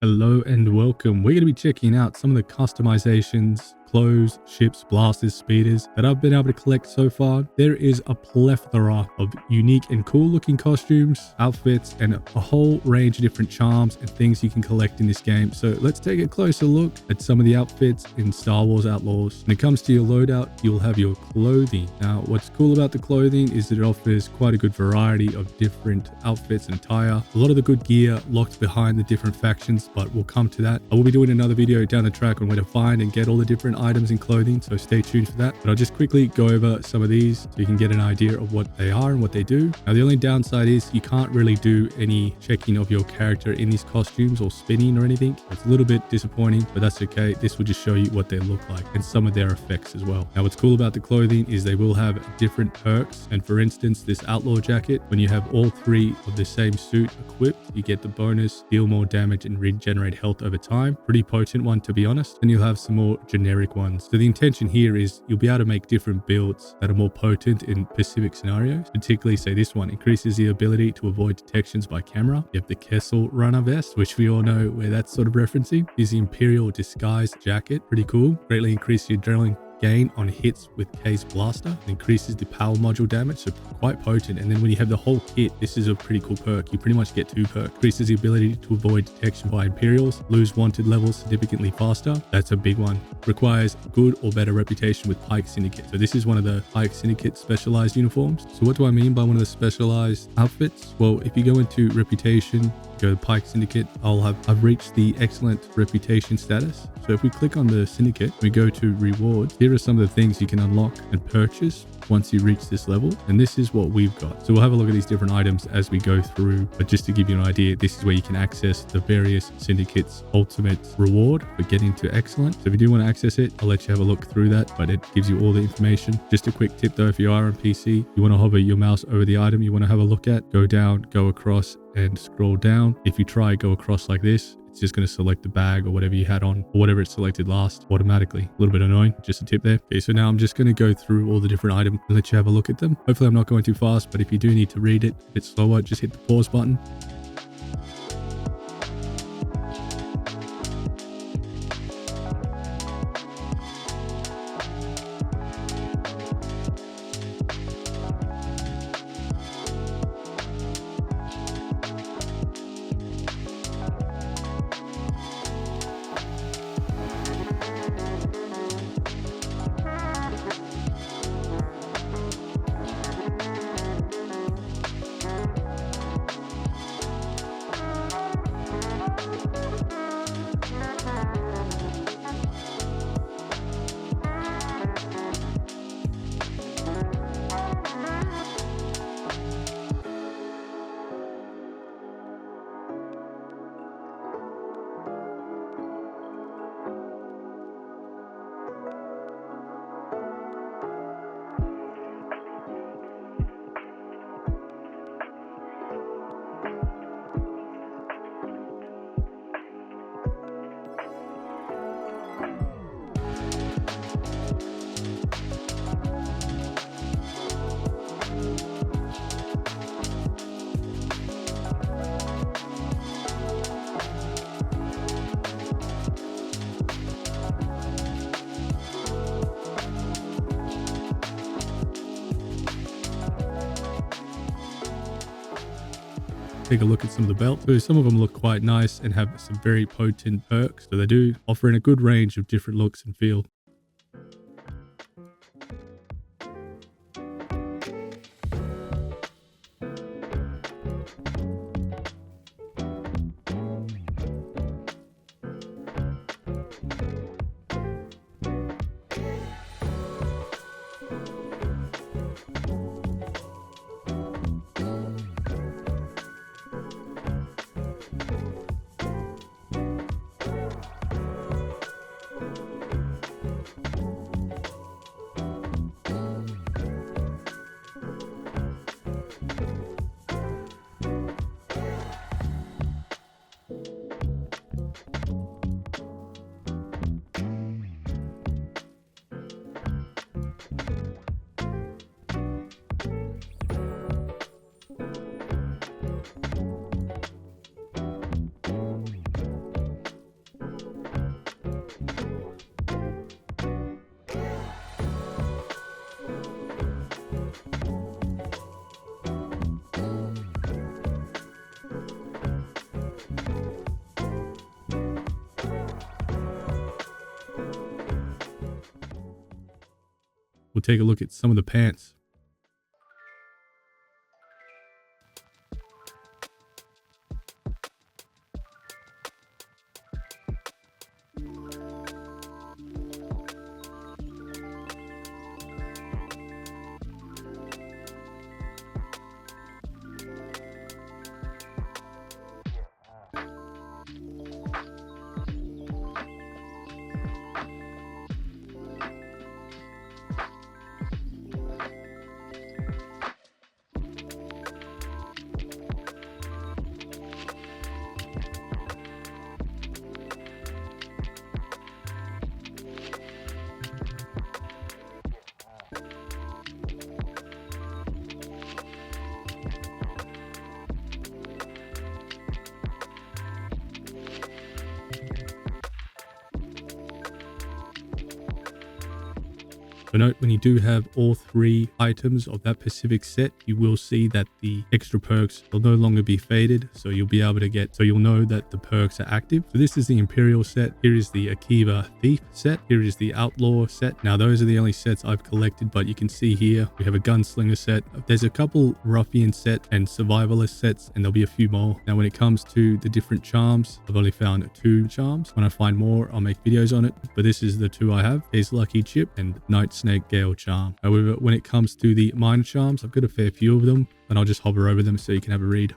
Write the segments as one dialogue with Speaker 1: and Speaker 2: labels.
Speaker 1: Hello and welcome. We're going to be checking out some of the customizations, clothes, ships, blasters, speeders that I've been able to collect so far. There is a plethora of unique and cool looking costumes, outfits, and a whole range of different charms and things you can collect in this game. So let's take a closer look at some of the outfits in Star Wars Outlaws. When it comes to your loadout, you'll have your clothing. Now, what's cool about the clothing is that it offers quite a good variety of different outfits and attire. A lot of the good gear locked behind the different factions, but we'll come to that. I will be doing another video down the track on where to find and get all the different items and clothing, so stay tuned for that. But I'll just quickly go over some of these so you can get an idea of what they are and what they do. Now, the only downside is you can't really do any checking of your character in these costumes or spinning or anything. It's a little bit disappointing, but that's okay. This will just show you what they look like and some of their effects as well. Now, what's cool about the clothing is they will have different perks. And for instance, this outlaw jacket, when you have all three of the same suit equipped, you get the bonus, deal more damage and regenerate health over time. Pretty potent one, to be honest. And you'll have some more generic ones. So the intention here is you'll be able to make different builds that are more potent in specific scenarios. Particularly, say this one increases the ability to avoid detections by camera. You have the Kessel Runner vest, which we all know where that's sort of referencing. Is the Imperial Disguise jacket. Pretty cool. Greatly increase the adrenaline gain on hits with K's blaster. It increases the power module damage, so quite potent. And then when you have the whole kit, this is a pretty cool perk. You pretty much get two perks. Increases the ability to avoid detection by Imperials, lose wanted levels significantly faster. That's a big one. Requires good or better reputation with Pike Syndicate. So this is one of the Pike Syndicate specialized uniforms. So what do I mean by one of the specialized outfits? Well, if you go into reputation, go to Pike Syndicate, I've reached the excellent reputation status. So if we click on the syndicate, we go to rewards. Here are some of the things you can unlock and purchase once you reach this level, and this is what we've got. So we'll have a look at these different items as we go through, but just to give you an idea, this is where you can access the various syndicates ultimate reward for getting to excellent. So if you do want to access it, I'll let you have a look through that, but it gives you all the information. Just a quick tip though, if you are on PC, you want to hover your mouse over the item you want to have a look at, go down, go across and scroll down. If you try go across like this, it's just going to select the bag or whatever you had on or whatever it selected last automatically. A little bit annoying, just a tip there. Okay, so now I'm just going to go through all the different items and let you have a look at them. Hopefully I'm not going too fast, but if you do need to read it a bit slower, just hit the pause button. Take a look at some of the belts. So some of them look quite nice and have some very potent perks. So they do offer in a good range of different looks and feel. we'll take a look at some of the pants. So note, when you do have all 3 items of that specific set, you will see that the extra perks will no longer be faded. So you'll be able to you'll know that the perks are active. So this is the Imperial set. Here is the Akiva Thief set. Here is the Outlaw set. Now those are the only sets I've collected, but you can see here we have a Gunslinger set. There's a couple Ruffian set and Survivalist sets, and there'll be a few more. Now when it comes to the different charms, I've only found 2 charms. When I find more, I'll make videos on it. But this is the 2 I have. Here's Lucky Chip and Night Snake Gale charm. However, when it comes to the minor charms, I've got a fair few of them, and I'll just hover over them so you can have a read.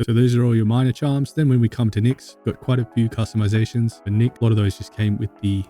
Speaker 1: So those are all your minor charms. Then when we come to Nyx, got quite a few customizations. For Nyx, a lot of those just came with the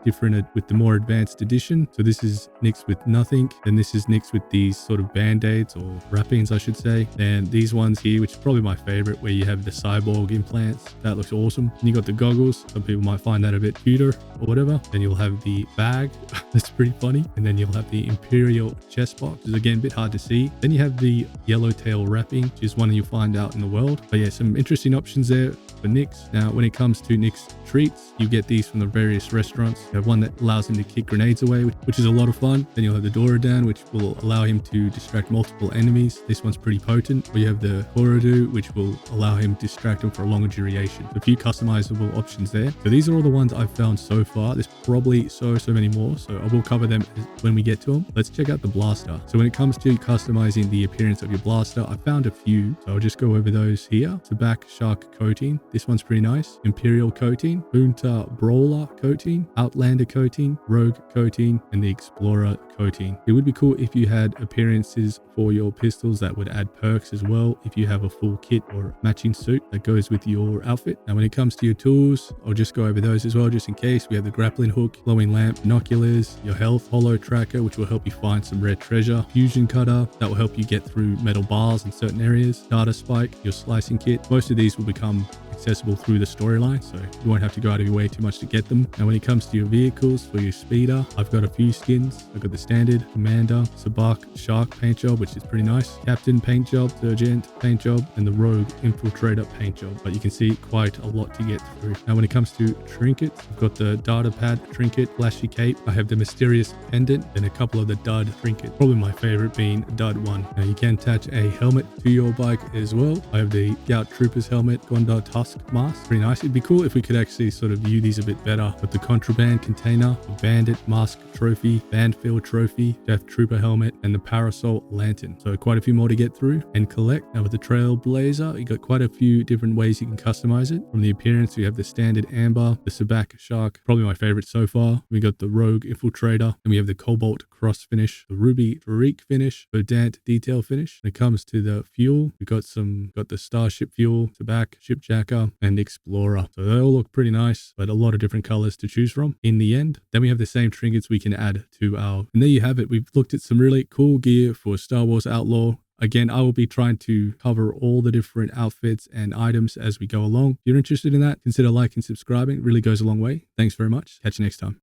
Speaker 1: more advanced edition. So this is Nyx with nothing. Then this is Nyx with these sort of band-aids or wrappings, I should say. And these ones here, which is probably my favorite, where you have the cyborg implants. That looks awesome. And you got the goggles. Some people might find that a bit cuter or whatever. Then you'll have the bag. That's pretty funny. And then you'll have the Imperial chest box, which is again a bit hard to see. Then you have the yellowtail wrapping, which is one you'll find out in the world. But yeah, some interesting options there for Nyx. Now, when it comes to Nyx treats, you get these from the various restaurants. You have one that allows him to kick grenades away, which is a lot of fun. Then you'll have the Doradan, which will allow him to distract multiple enemies. This one's pretty potent. Or you have the Korodu, which will allow him to distract them for a longer duration. A few customizable options there. So these are all the ones I've found so far. There's probably so many more, so I will cover them when we get to them. Let's check out the blaster. So when it comes to customizing the appearance of your blaster, I found a few, so I'll just go over those here. Sabak Shark coating. This one's pretty nice. Imperial coating, Boonta Brawler coating, Outlander coating, Rogue coating, and the Explorer coating. It would be cool if you had appearances for your pistols that would add perks as well if you have a full kit or matching suit that goes with your outfit. Now when it comes to your tools, I'll just go over those as well just in case. We have the grappling hook, glowing lamp, binoculars, your health, holo tracker, which will help you find some rare treasure, fusion cutter, that will help you get through metal bars in certain areas, data spike, your slicing kit. Most of these will become accessible through the storyline, so you won't have to go out of your way too much to get them. Now when it comes to your vehicles, for your speeder, I've got a few skins. I've got the standard Commander, Sabak Shark paint job, which is pretty nice, Captain paint job, Sergeant paint job, and the Rogue Infiltrator paint job. But you can see quite a lot to get through. Now when it comes to trinkets, I've got the Data Pad trinket, Flashy Cape. I have the Mysterious Pendant and a couple of the Dud trinkets. Probably my favorite being Dud 1. Now you can attach a helmet to your bike as well. I have the Scout Trooper's helmet, Gondar Tusk mask. Pretty nice. It'd be cool if we could actually sort of view these a bit better. But the Contraband container, the Bandit mask trophy, Bandfield trophy, Death Trooper helmet, and the Parasol lantern. So quite a few more to get through and collect. Now with the Trailblazer, you got quite a few different ways you can customize it. From the appearance, you have the standard amber, the Sabak Shark, probably my favorite so far. We got the Rogue Infiltrator, and we have the Cobalt Cross finish, the Ruby Tariq finish, Verdant detail finish. When it comes to the fuel, we got the Starship fuel, Sabak, Shipjacker, and Explorer. So they all look pretty nice, but a lot of different colors to choose from in the end. Then we have the same trinkets we can add to our, and there you have it. We've looked at some really cool gear for Star Wars Outlaw. Again, I will be trying to cover all the different outfits and items as we go along. If you're interested in that, consider liking and subscribing. It really goes a long way. Thanks very much. Catch you next time.